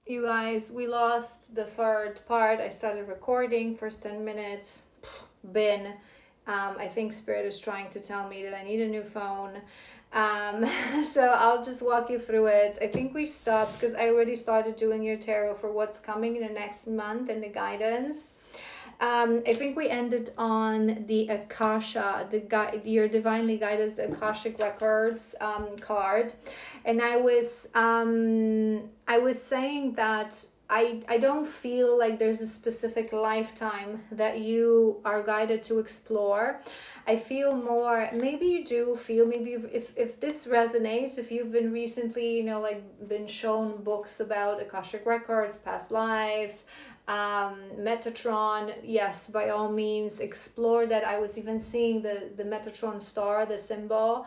You guys, we lost the third part. I started recording, first 10 minutes. Bin. I think Spirit is trying to tell me that I need a new phone. Um, so I'll just walk you through it. I think we stopped because I already started doing your tarot for what's coming in the next month and the guidance. I think we ended on the Akasha, your divinely guided Akashic records card, and I was saying that I don't feel like there's a specific lifetime that you are guided to explore. I feel more, maybe you do feel, maybe if this resonates, if you've been recently, like been shown books about Akashic records, past lives, Metatron, yes, by all means explore that. I was even seeing the Metatron star, the symbol.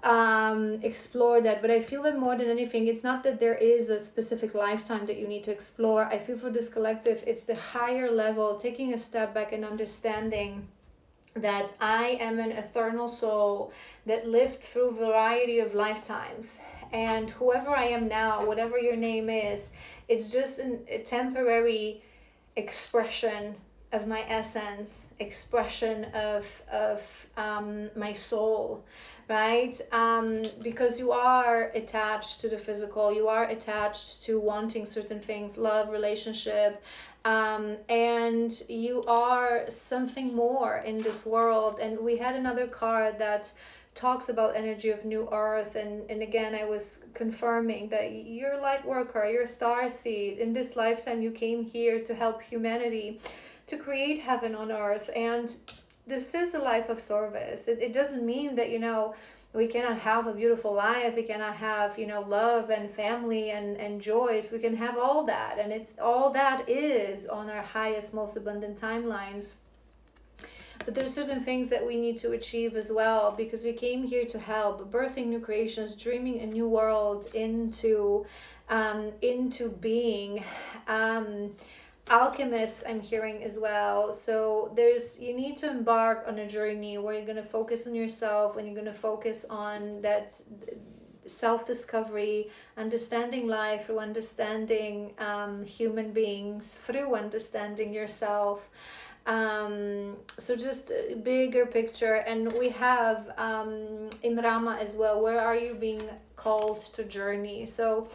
Explore that, but I feel that more than anything, it's not that there is a specific lifetime that you need to explore. I feel for this collective, it's the higher level, taking a step back and understanding that I am an eternal soul that lived through a variety of lifetimes, and whoever I am now, whatever your name is, it's just a temporary expression of my essence, expression of my soul, right? Because you are attached to the physical, you are attached to wanting certain things, love, relationship, and you are something more in this world. And we had another card that talks about energy of new earth, and again I was confirming that you're a light worker, you're a star seed. In this lifetime you came here to help humanity to create heaven on earth, and this is a life of service. It doesn't mean that we cannot have a beautiful life, we cannot have love and family and joys. We can have all that, and it's all that is on our highest, most abundant timelines. But there's certain things that we need to achieve as well, because we came here to help, birthing new creations, dreaming a new world into being. Alchemists, I'm hearing as well. So you need to embark on a journey where you're going to focus on yourself, and you're going to focus on that self-discovery, understanding life through understanding human beings, through understanding yourself. So just a bigger picture. And we have Imrama as well, where are you being called to journey? So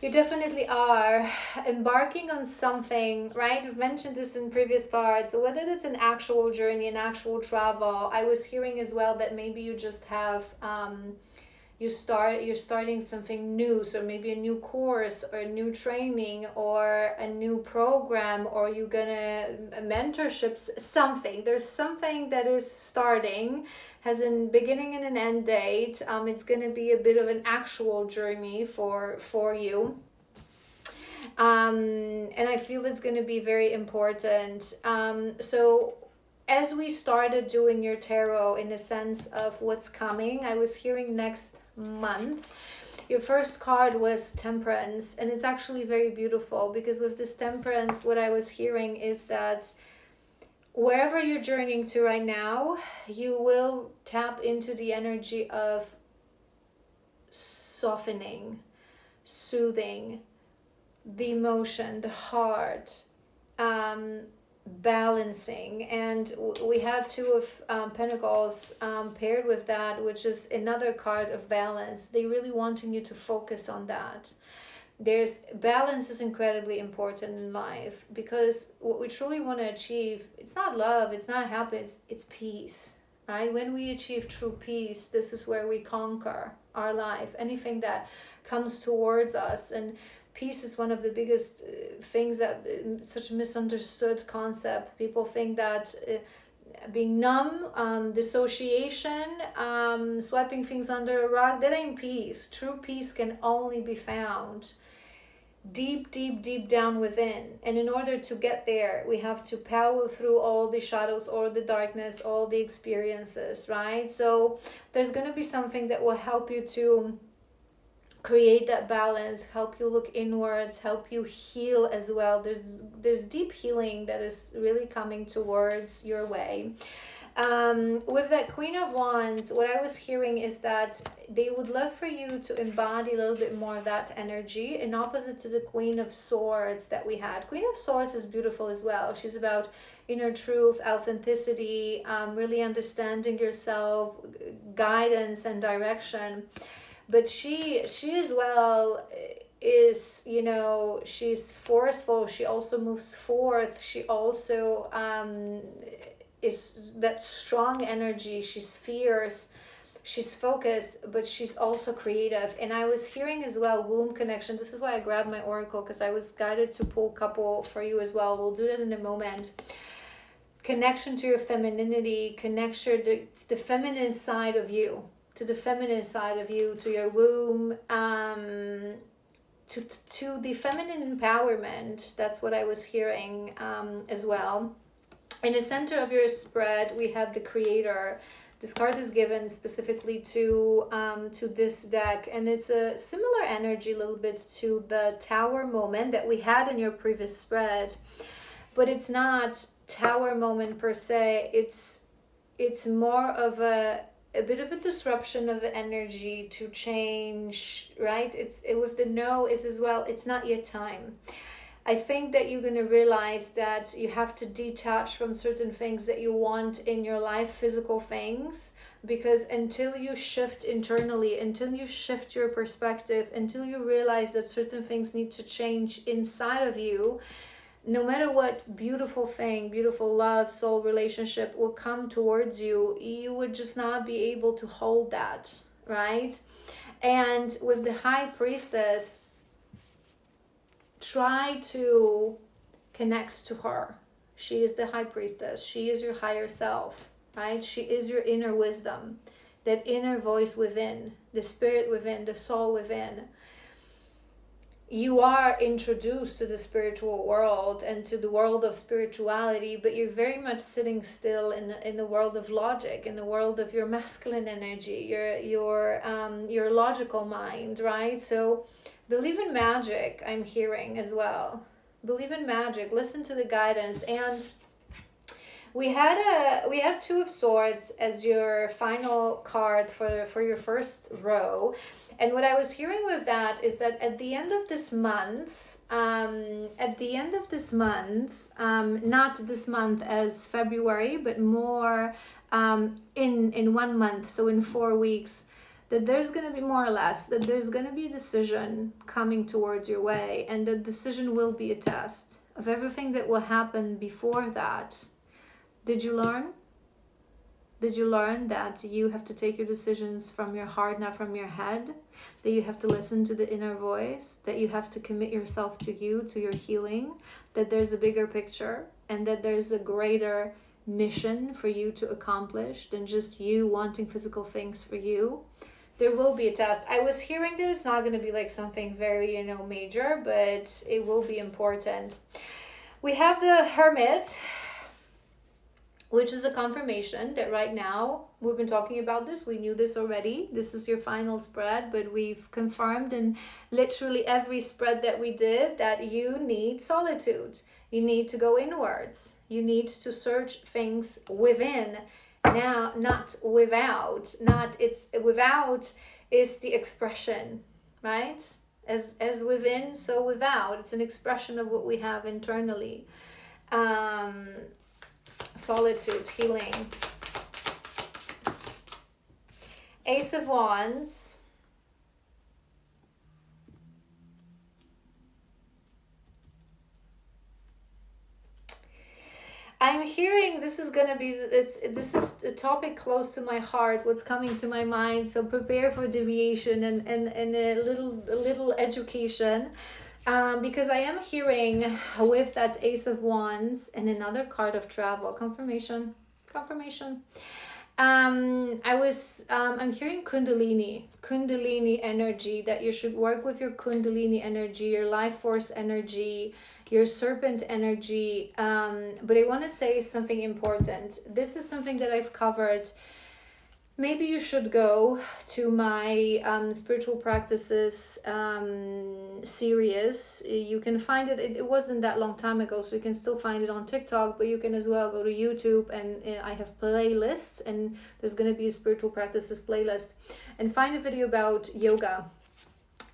you definitely are embarking on something, right? We've mentioned this in previous parts. So whether it's an actual journey, an actual travel, I was hearing as well that maybe you just have you're starting something new. So maybe a new course or a new training or a new program, or you're gonna mentorships, something. There's something that is starting, has a beginning and an end date. It's gonna be a bit of an actual journey for you. And I feel it's going to be very important. So as we started doing your tarot in the sense of what's coming, I was hearing next month. Your first card was Temperance, and it's actually very beautiful, because with this Temperance, what I was hearing is that wherever you're journeying to right now, you will tap into the energy of softening, soothing, the emotion, the heart, balancing. And we had Two of Pentacles paired with that, which is another card of balance. They really wanting you to focus on that. There's balance is incredibly important in life, because what we truly want to achieve, it's not love, it's not happiness, it's peace, right? When we achieve true peace, this is where we conquer our life, anything that comes towards us. And peace is one of the biggest things that such a misunderstood concept. People think that being numb, dissociation, swiping things under a rug, that ain't peace. True peace can only be found deep, deep, deep down within. And in order to get there, we have to power through all the shadows, all the darkness, all the experiences, right? So there's going to be something that will help you to create that balance, help you look inwards, help you heal as well. There's deep healing that is really coming towards your way. With that Queen of Wands, what I was hearing is that they would love for you to embody a little bit more of that energy, in opposite to the Queen of Swords that we had. Queen of Swords is beautiful as well. She's about inner truth, authenticity, really understanding yourself, guidance and direction. But she as well is, you know, she's forceful. She also moves forth. She also is that strong energy. She's fierce, she's focused, but she's also creative. And I was hearing as well womb connection. This is why I grabbed my oracle, because I was guided to pull a couple for you as well. We'll do that in a moment. Connection to your femininity, connection to the feminine side of you, to the feminine side of you, to your womb, to the feminine empowerment. That's what I was hearing as well. In the center of your spread, we have the Creator. This card is given specifically to this deck, and it's a similar energy a little bit to the Tower moment that we had in your previous spread, but it's not Tower moment per se. It's more of a bit of a disruption of the energy to change, right? With the no is as well, it's not yet time. I think that you're going to realize that you have to detach from certain things that you want in your life, physical things, because until you shift internally, until you shift your perspective, until you realize that certain things need to change inside of you, no matter what beautiful thing, beautiful love, soul relationship will come towards you, you would just not be able to hold that, right? And with the High Priestess, try to connect to her. She is the High Priestess. She is your higher self, right? She is your inner wisdom, that inner voice within, the spirit within, the soul within. You are introduced to the spiritual world and to the world of spirituality, but you're very much sitting still in the world of logic, in the world of your masculine energy, your logical mind, right? So believe in magic, I'm hearing as well. Believe in magic, listen to the guidance. And we had Two of Swords as your final card for your first row. And what I was hearing with that is that at the end of this month, not this month as February, but more in 1 month, so in 4 weeks, that there's going to be more or less, that there's going to be a decision coming towards your way, and the decision will be a test of everything that will happen before that. Did you learn? Did you learn that you have to take your decisions from your heart, not from your head? That you have to listen to the inner voice? That you have to commit yourself to you, to your healing? That there's a bigger picture and that there's a greater mission for you to accomplish than just you wanting physical things for you? There will be a test. I was hearing that it's not going to be like something very, major, but it will be important. We have the Hermit, which is a confirmation that right now, we've been talking about this, we knew this already, this is your final spread, but we've confirmed in literally every spread that we did that you need solitude. You need to go inwards. You need to search things within. Now, not without. Without is the expression, right? As within, so without. It's an expression of what we have internally. Solitude, healing. Ace of Wands. I'm hearing this is a topic close to my heart, what's coming to my mind, so prepare for deviation and a little education. Because I am hearing with that Ace of Wands and another card of travel, confirmation. I'm hearing Kundalini energy, that you should work with your Kundalini energy, your life force energy, your serpent energy. But I want to say something important. This is something that I've covered maybe you should go to my spiritual practices series. You can find it. It wasn't that long time ago, so you can still find it on TikTok, but you can as well go to YouTube, and I have playlists, and there's going to be a spiritual practices playlist, and find a video about yoga.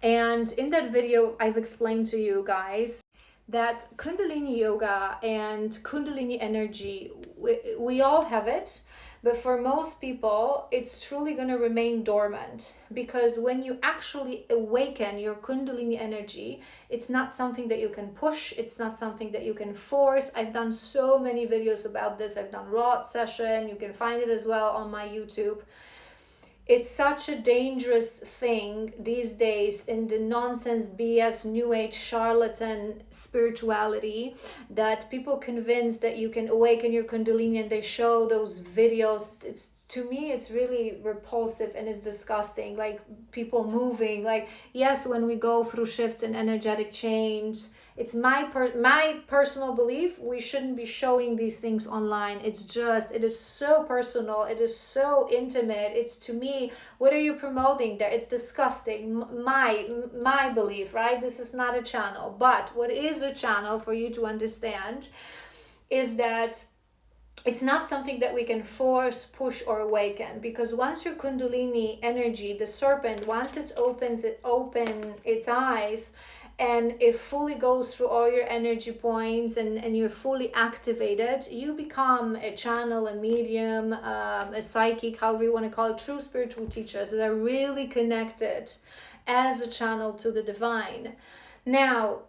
And in that video, I've explained to you guys that Kundalini yoga and Kundalini energy, we all have it. But for most people, it's truly going to remain dormant, because when you actually awaken your Kundalini energy, it's not something that you can push. It's not something that you can force. I've done so many videos about this. I've done Rot session. You can find it as well on my YouTube. It's such a dangerous thing these days in the nonsense BS New Age charlatan spirituality, that people convinced that you can awaken your Kundalini, and they show those videos. It's, to me, it's really repulsive and it's disgusting. Like people moving, like, yes, when we go through shifts and energetic change, it's my personal belief, we shouldn't be showing these things online. It's just, it is so personal, it is so intimate. It's, to me, what are you promoting there? It's disgusting. My belief, right? This is not a channel, but what is a channel for you to understand is that it's not something that we can force, push, or awaken, because once your Kundalini energy, the serpent, once it opens its eyes, and it fully goes through all your energy points, and you're fully activated, you become a channel, a medium, a psychic, however you want to call it, true spiritual teachers that are really connected as a channel to the divine. Now,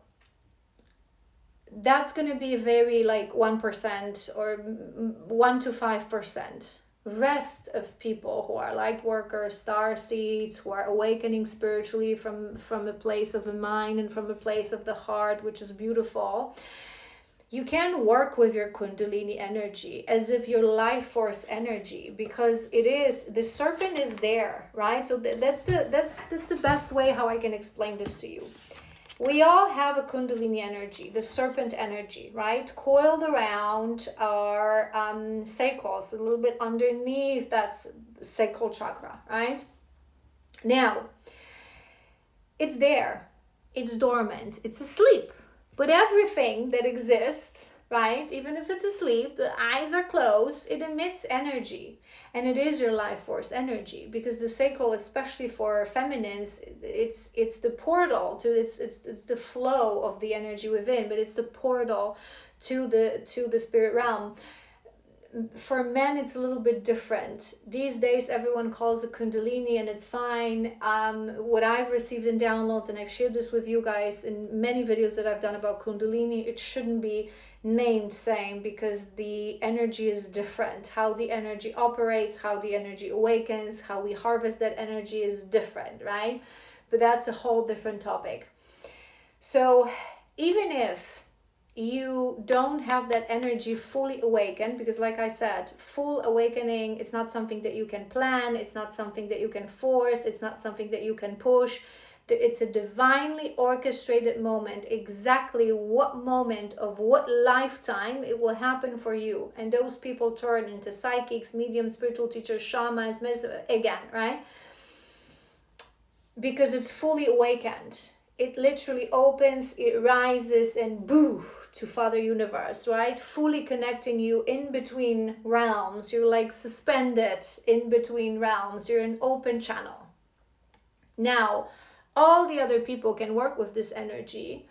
that's going to be very like 1% or 1 to 5%. Rest of people who are light workers, star seeds, who are awakening spiritually from a place of the mind and from a place of the heart, which is beautiful. You can work with your Kundalini energy as if your life force energy, because it is, the serpent is there, right? So that's the best way how I can explain this to you. We all have a Kundalini energy, the serpent energy, right? Coiled around our sacrals, a little bit underneath that sacral chakra, right? Now, it's there. It's dormant. It's asleep. But everything that exists, right, even if it's asleep, the eyes are closed, it emits energy. And it is your life force energy, because the sacral, especially for feminines, it's the portal to it's the flow of the energy within, but it's the portal to the spirit realm. For men, it's a little bit different. These days, everyone calls it Kundalini, and it's fine. What I've received in downloads, and I've shared this with you guys in many videos that I've done about Kundalini, it shouldn't be named same, because the energy is different. How the energy operates, how the energy awakens, how we harvest that energy is different, right? But that's a whole different topic. So even if you don't have that energy fully awakened, because like I said, full awakening, it's not something that you can plan, it's not something that you can force, it's not something that you can push. It's a divinely orchestrated moment, exactly what moment of what lifetime it will happen for you. And those people turn into psychics, mediums, spiritual teachers, shamans, medicine, again, right? Because it's fully awakened. It literally opens, it rises, and boo, to Father Universe, right? Fully connecting you in between realms. You're like suspended in between realms. You're an open channel. Now, all the other people can work with this energy,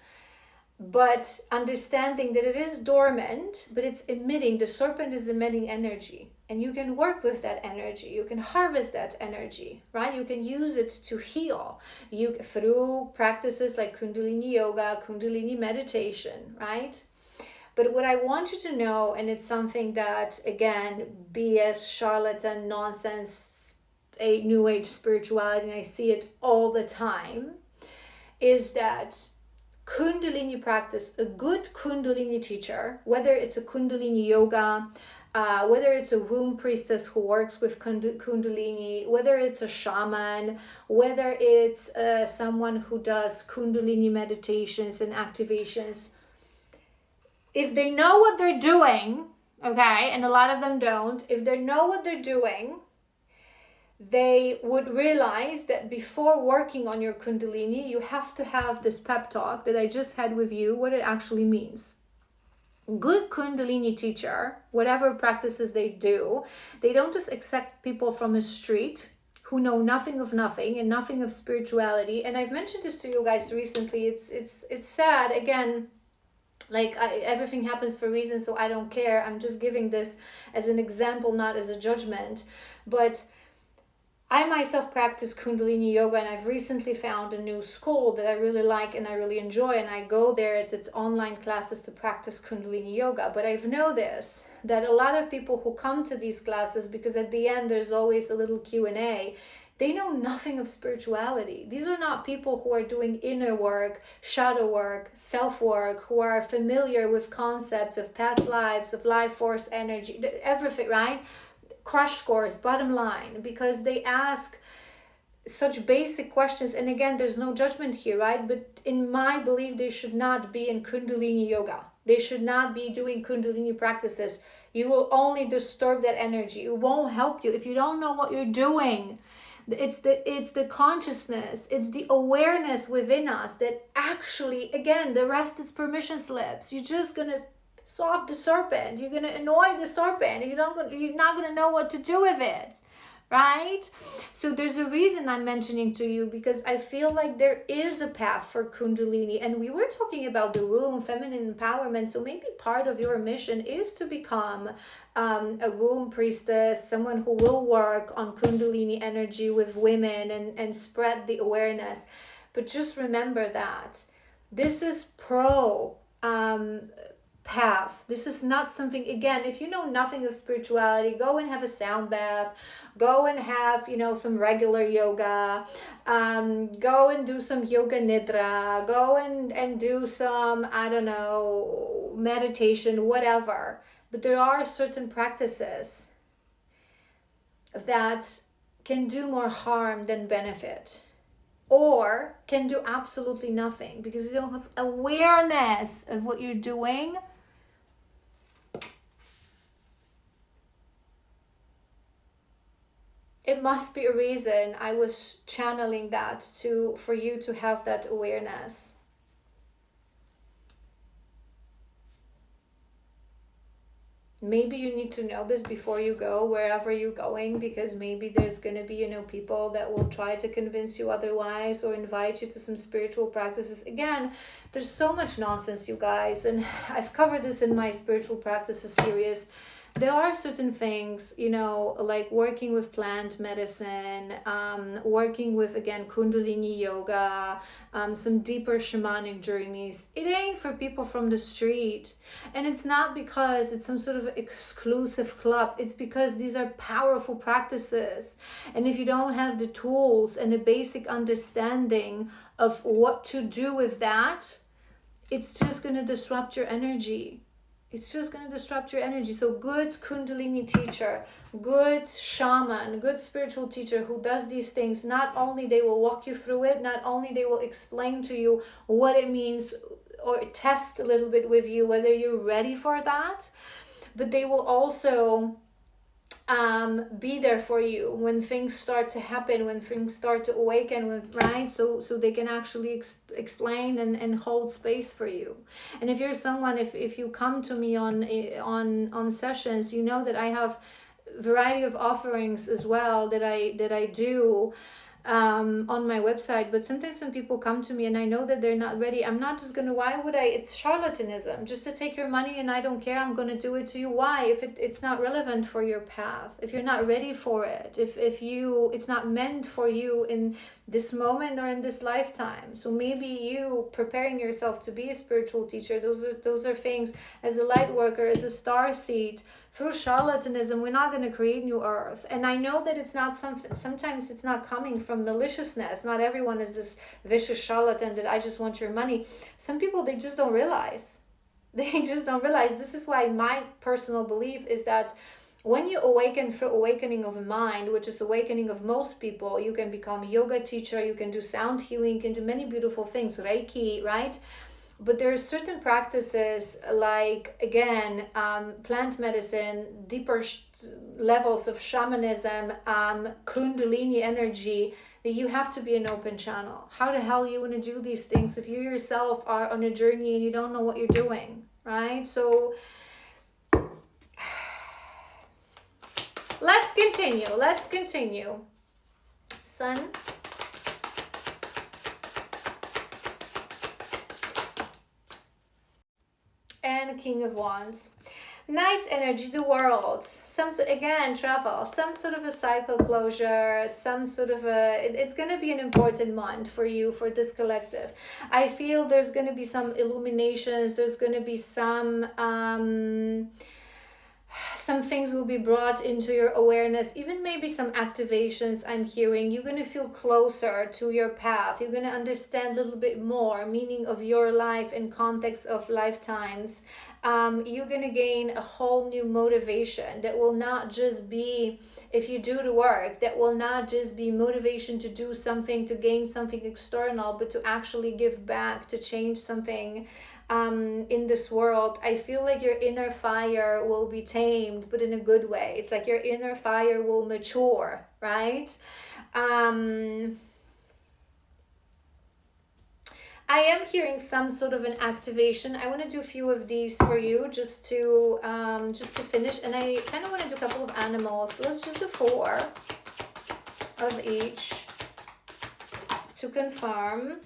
but understanding that it is dormant, but it's emitting, the serpent is emitting energy, and you can work with that energy. You can harvest that energy, right? You can use it to heal you through practices like Kundalini yoga, Kundalini meditation, right? But what I want you to know, and it's something that, again, BS, charlatan, nonsense, a new age spirituality, and I see it all the time, is that Kundalini practice, a good Kundalini teacher, whether it's a Kundalini yoga, whether it's a womb priestess who works with Kundalini, whether it's a shaman, whether it's someone who does Kundalini meditations and activations, if they know what they're doing, okay, and a lot of them don't, if they know what they're doing, they would realize that before working on your Kundalini, you have to have this pep talk that I just had with you, what it actually means. Good Kundalini teacher, whatever practices they do, they don't just accept people from a street who know nothing of nothing and nothing of spirituality. And I've mentioned this to you guys recently. It's sad. Again, like everything happens for a reason, so I don't care. I'm just giving this as an example, not as a judgment. But I myself practice Kundalini yoga, and I've recently found a new school that I really like and I really enjoy, and I go there. It's online classes to practice Kundalini yoga. But I've noticed that a lot of people who come to these classes, because at the end there's always a little Q&A, they know nothing of spirituality. These are not people who are doing inner work, shadow work, self-work, who are familiar with concepts of past lives, of life force energy, everything, right? Crash course, bottom line, because they ask such basic questions. And again, there's no judgment here, right? But in my belief, they should not be in Kundalini yoga. They should not be doing Kundalini practices. You will only disturb that energy. It won't help you if you don't know what you're doing. It's the consciousness, it's the awareness within us that actually, again, the rest is permission slips. You're just gonna solve the serpent. You're gonna annoy the serpent. You're not gonna know what to do with it, right? So there's a reason I'm mentioning to you, because I feel like there is a path for Kundalini, and we were talking about the womb, feminine empowerment. So maybe part of your mission is to become a womb priestess, someone who will work on Kundalini energy with women and spread the awareness. But just remember that this is path. This is not something, again, if you know nothing of spirituality, go and have a sound bath, go and have, some regular yoga, go and do some yoga nidra, go and do some, I don't know, meditation, whatever. But there are certain practices that can do more harm than benefit, or can do absolutely nothing because you don't have awareness of what you're doing. It must be a reason I was channeling that for you to have that awareness. Maybe you need to know this before you go wherever you're going, because maybe there's going to be, people that will try to convince you otherwise or invite you to some spiritual practices. Again, there's so much nonsense, you guys, and I've covered this in my spiritual practices series. There are certain things, like working with plant medicine, working with, again, Kundalini yoga, some deeper shamanic journeys. It ain't for people from the street. And it's not because it's some sort of exclusive club. It's because these are powerful practices. And if you don't have the tools and a basic understanding of what to do with that, it's just going to disrupt your energy. It's just going to disrupt your energy. So good Kundalini teacher, good shaman, good spiritual teacher who does these things, not only they will walk you through it, not only they will explain to you what it means or test a little bit with you whether you're ready for that, but they will also be there for you when things start to happen, when things start to awaken, right? So they can actually explain and hold space for you. And if you're someone, if you come to me on sessions, you know that I have a variety of offerings as well that I do on my website. But sometimes when people come to me and I know that they're not ready, I'm not just gonna, why would I? It's charlatanism just to take your money, and I don't care, I'm gonna do it to you. Why? If it's not relevant for your path, if you're not ready for it, if it's not meant for you in this moment or in this lifetime. So maybe you preparing yourself to be a spiritual teacher, those are things, as a light worker, as a star seed. Through charlatanism, we're not going to create new earth. And I know that it's not sometimes it's not coming from maliciousness. Not everyone is this vicious charlatan that I just want your money. Some people, they just don't realize. They just don't realize. This is why my personal belief is that when you awaken through awakening of mind, which is awakening of most people, you can become a yoga teacher, you can do sound healing, you can do many beautiful things, Reiki, right? but there are certain practices like, again, plant medicine, deeper levels of shamanism, kundalini energy, that you have to be an open channel. How the hell you want to do these things if you yourself are on a journey and you don't know what you're doing, right? So let's continue. Sun and King of Wands. Nice energy, the world. Again, travel, some sort of a cycle closure, some sort of it's going to be an important month for you, for this collective. I feel there's going to be some illuminations, there's going to be some things will be brought into your awareness, even maybe some activations I'm hearing. You're going to feel closer to your path. You're going to understand a little bit more meaning of your life in context of lifetimes. You're going to gain a whole new motivation that will not just be, if you do the work, that will not just be motivation to do something, to gain something external, but to actually give back, to change something in this world. I feel like your inner fire will be tamed, but in a good way. It's like your inner fire will mature, right? I am hearing some sort of an activation. I want to do a few of these for you just to finish, and I kind of want to do a couple of animals. Let's just do 4 of each to confirm.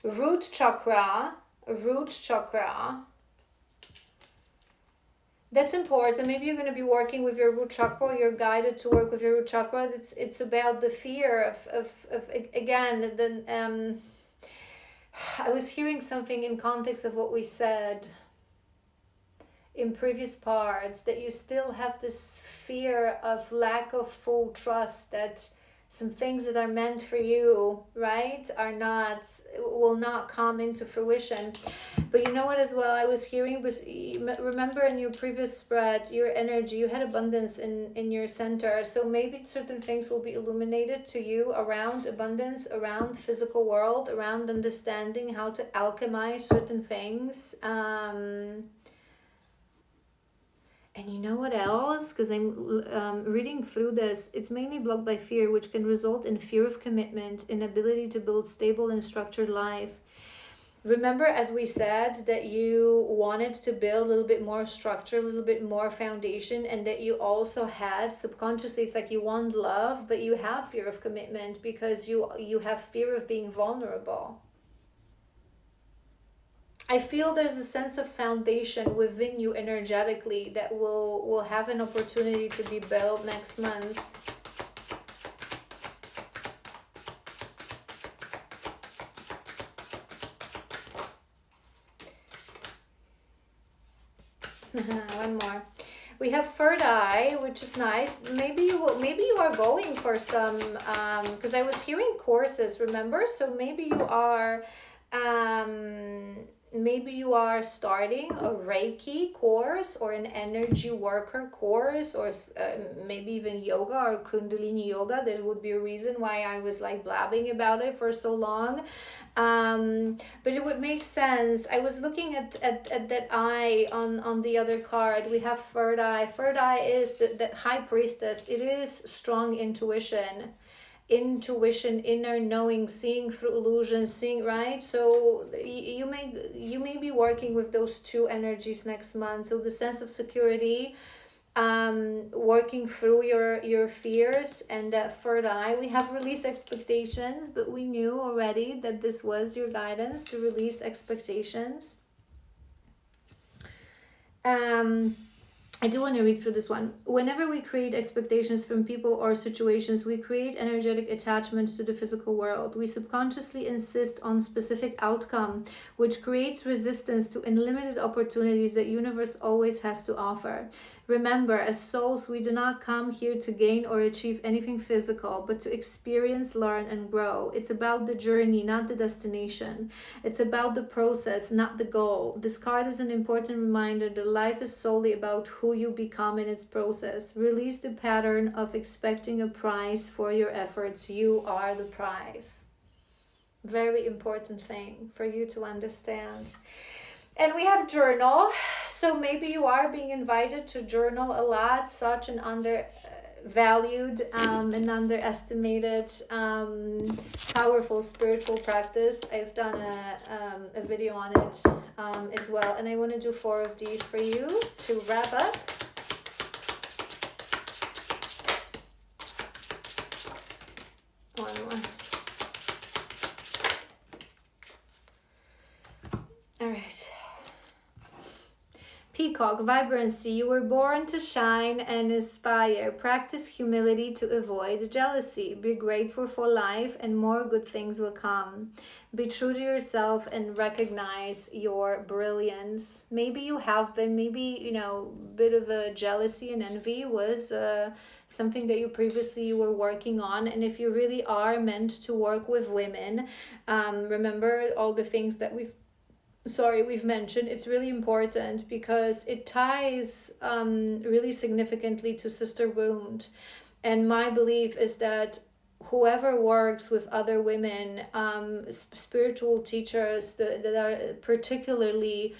Root chakra. That's important. Maybe you're going to be working with your root chakra. You're guided to work with your root chakra. It's about the fear of again, I was hearing something in context of what we said in previous parts, that you still have this fear of lack of full trust, that some things that are meant for you, right, will not come into fruition. But you know what, as well, I was hearing, remember in your previous spread, your energy, you had abundance in your center. So maybe certain things will be illuminated to you around abundance, around physical world, around understanding how to alchemize certain things. And you know what else? Because I'm reading through this, it's mainly blocked by fear, which can result in fear of commitment, inability to build stable and structured life. Remember, as we said, that you wanted to build a little bit more structure, a little bit more foundation, and that you also had subconsciously, it's like you want love, but you have fear of commitment because you have fear of being vulnerable. I feel there's a sense of foundation within you energetically that will have an opportunity to be built next month. One more. We have third eye, which is nice. Maybe you are going for some because I was hearing courses, remember? So maybe you are starting a Reiki course or an energy worker course, or maybe even yoga or Kundalini yoga. There would be a reason why I was like blabbing about it for so long. But it would make sense. I was looking at that eye on the other card. We have third eye. Third eye is that High Priestess. It is strong intuition, inner knowing, seeing through illusions, seeing, right? So you may be working with those two energies next month. So the sense of security, working through your fears, and that third eye. We have released expectations, but we knew already that this was your guidance to release expectations. I do want to read through this one. Whenever we create expectations from people or situations, we create energetic attachments to the physical world. We subconsciously insist on specific outcome, which creates resistance to unlimited opportunities that universe always has to offer. Remember, as souls, we do not come here to gain or achieve anything physical, but to experience, learn, and grow. It's about the journey, not the destination. It's about the process, not the goal. This card is an important reminder that life is solely about who you become in its process. Release the pattern of expecting a prize for your efforts. You are the prize. Very important thing for you to understand. And we have journal. So maybe you are being invited to journal a lot, such an undervalued and underestimated powerful spiritual practice. I've done a video on it as well. And I want to do 4 of these for you to wrap up. One more. All right. Peacock, vibrancy. You were born to shine and inspire. Practice humility to avoid jealousy. Be grateful for life and more good things will come. Be true to yourself and recognize your brilliance. Maybe you have been, maybe, a bit of a jealousy and envy was something that you previously were working on. And if you really are meant to work with women, remember all the things that we've mentioned. It's really important because it ties really significantly to sister wound. And my belief is that whoever works with other women, spiritual teachers that are particularly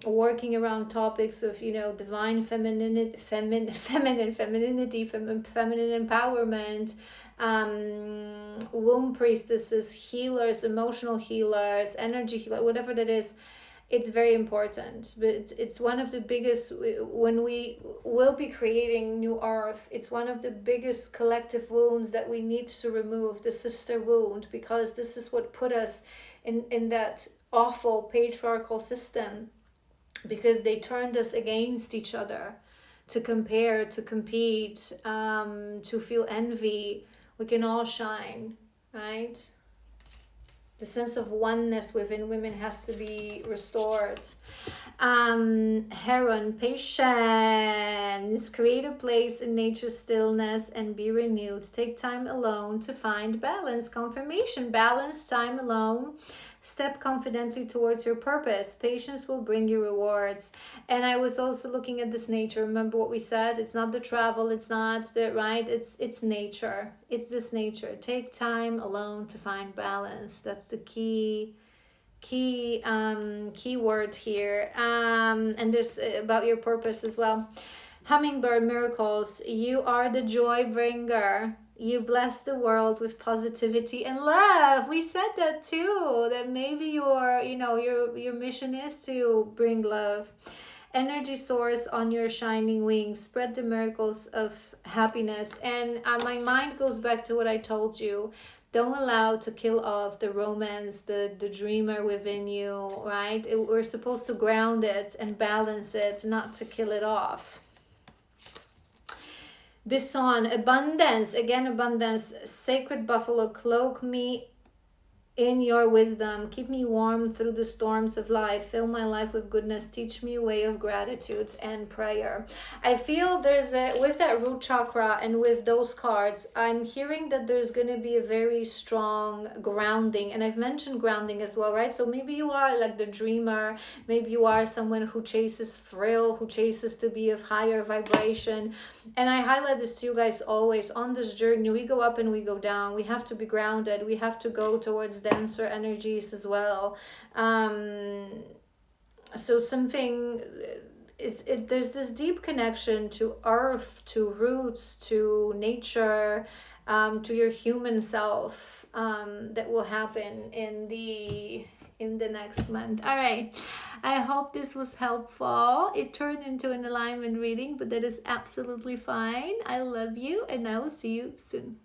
working around topics of divine femininity, feminine empowerment, womb priestesses, healers, emotional healers, energy healer, whatever that is, it's very important. But it's one of the biggest, when we will be creating new earth, it's one of the biggest collective wounds that we need to remove, the sister wound, because this is what put us in that awful patriarchal system, because they turned us against each other, to compare, to compete, to feel envy. We can all shine, right? The sense of oneness within women has to be restored. Heron, patience. Create a place in nature's stillness and be renewed. Take time alone to find balance. Confirmation, balance, time alone. Step confidently towards your purpose. Patience will bring you rewards. And I was also looking at this nature. Remember what we said? It's not the travel. It's not the, right? It's nature. It's this nature. Take time alone to find balance. That's the key word here. And there's about your purpose as well. Hummingbird miracles. You are the joy bringer. You bless the world with positivity and love. We said that too, that maybe your mission is to bring love. Energy source on your shining wings. Spread the miracles of happiness. And my mind goes back to what I told you. Don't allow to kill off the romance, the dreamer within you, right? We're supposed to ground it and balance it, not to kill it off. Bison, abundance, again abundance. Sacred buffalo, cloak me in your wisdom. Keep me warm through the storms of life. Fill my life with goodness. Teach me a way of gratitude and prayer. I feel with that root chakra and with those cards, I'm hearing that there's going to be a very strong grounding. And I've mentioned grounding as well, right? So maybe you are like the dreamer. Maybe you are someone who chases thrill, who chases to be of higher vibration. And I highlight this to you guys always. On this journey, we go up and we go down. We have to be grounded. We have to go towards denser energies as well. So something, there's this deep connection to earth, to roots, to nature, to your human self, that will happen in the next month. All right, I hope this was helpful. It turned into an alignment reading, but that is absolutely fine. I love you, and I will see you soon.